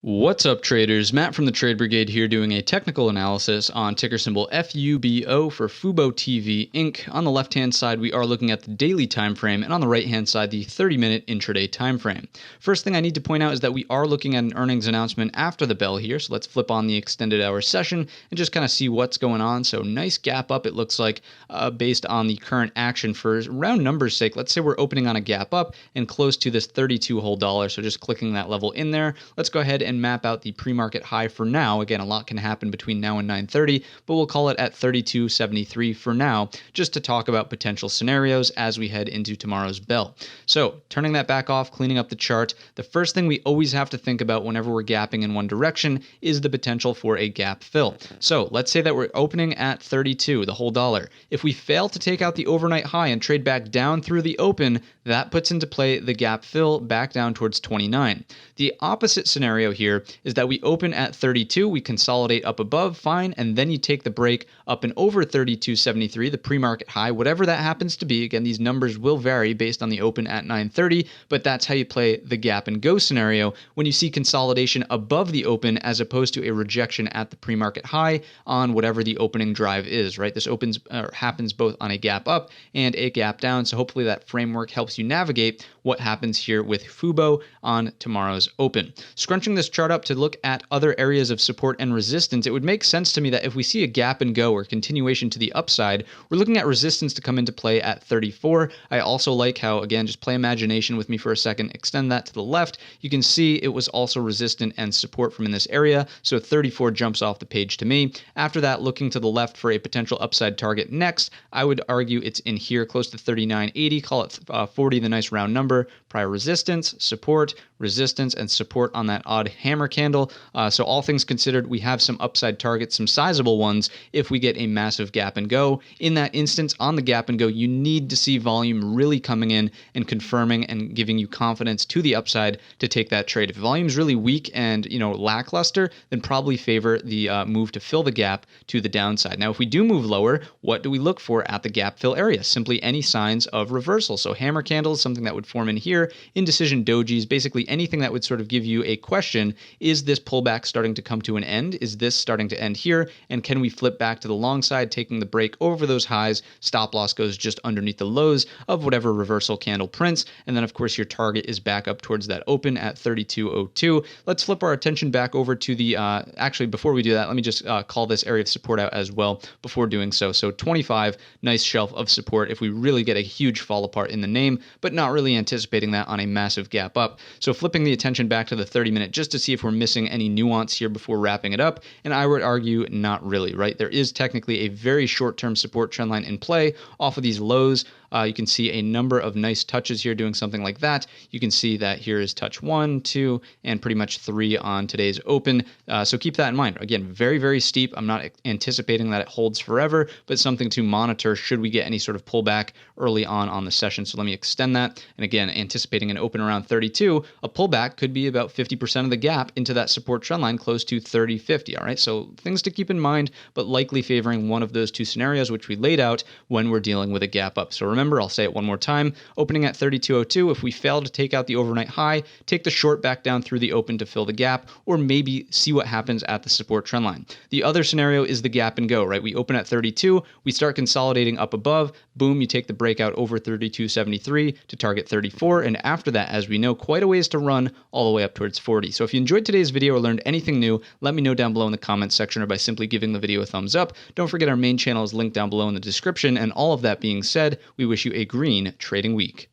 What's up, traders? Matt from the Trade Brigade here doing a technical analysis on ticker symbol FUBO for FuboTV Inc. On the left-hand side, we are looking at the daily time frame, and on the right-hand side, the 30-minute intraday time frame. First thing I need to point out is that we are looking at an earnings announcement after the bell here, so let's flip on the extended hour session and just kind of see what's going on. So nice gap up, it looks like, based on the current action. For round numbers sake, let's say we're opening on a gap up and close to this 32 whole dollar, so just clicking that level in there. Let's go ahead and map out the pre-market high for now. Again, a lot can happen between now and 9:30, but we'll call it at 32.73 for now, just to talk about potential scenarios as we head into tomorrow's bell. So turning that back off, cleaning up the chart, the first thing we always have to think about whenever we're gapping in one direction is the potential for a gap fill. So let's say that we're opening at 32, the whole dollar. If we fail to take out the overnight high and trade back down through the open, that puts into play the gap fill back down towards 29. The opposite scenario here is that we open at 32, we consolidate up above, fine, and then you take the break up and over 32.73, the pre-market high, whatever that happens to be. Again, these numbers will vary based on the open at 9:30, but that's how you play the gap and go scenario when you see consolidation above the open as opposed to a rejection at the pre-market high on whatever the opening drive is, right? This happens both on a gap up and a gap down, so hopefully that framework helps you navigate what happens here with FUBO on tomorrow's open. Scrunching this chart up to look at other areas of support and resistance, it would make sense to me that if we see a gap and go or continuation to the upside, we're looking at resistance to come into play at 34. I also like how, again, just play imagination with me for a second, extend that to the left. You can see it was also resistant and support from in this area, so 34 jumps off the page to me. After that, looking to the left for a potential upside target next, I would argue it's in here close to 39.80, call it 40, the nice round number. Prior resistance, resistance, and support on that odd hammer candle. So all things considered, we have some upside targets, some sizable ones, if we get a massive gap and go. In that instance, on the gap and go, you need to see volume really coming in and confirming and giving you confidence to the upside to take that trade. If volume is really weak and lackluster, then probably favor the move to fill the gap to the downside. Now, if we do move lower, what do we look for at the gap fill area? Simply any signs of reversal. So hammer candles, something that would form in here, indecision dojis, basically anything that would sort of give you a question: is this pullback starting to come to an end? Is this starting to end here? And can we flip back to the long side, taking the break over those highs? Stop loss goes just underneath the lows of whatever reversal candle prints. And then, of course, your target is back up towards that open at 32.02. Let's flip our attention back over to the, actually, before we do that, let me just call this area of support out as well before doing so. So 25, nice shelf of support if we really get a huge fall apart in the name, but not really anticipating that on a massive gap up. So flipping the attention back to the 30-minute just to see if we're missing any nuance here before wrapping it up, and I would argue not really, right? There is technically a very short-term support trend line in play off of these lows. You can see a number of nice touches here doing something like that. You can see that here is touch 1, 2, and pretty much 3 on today's open. So keep that in mind. Again, very, very steep. I'm not anticipating that it holds forever, but something to monitor should we get any sort of pullback early on the session. So let me extend that. And again, anticipating an open around 32, a pullback could be about 50% of the gap into that support trend line close to 30.50. All right, so things to keep in mind, but likely favoring one of those two scenarios, which we laid out when we're dealing with a gap up. So remember, I'll say it one more time, opening at 32.02, if we fail to take out the overnight high, take the short back down through the open to fill the gap, or maybe see what happens at the support trend line. The other scenario is the gap and go, right? We open at 32, we start consolidating up above, boom, you take the breakout over 32.73 to target 34, and after that, as we know, quite a ways to run all the way up towards 40. So if you enjoyed today's video or learned anything new, let me know down below in the comments section or by simply giving the video a thumbs up. Don't forget our main channel is linked down below in the description, and all of that being said, we wish you a green trading week.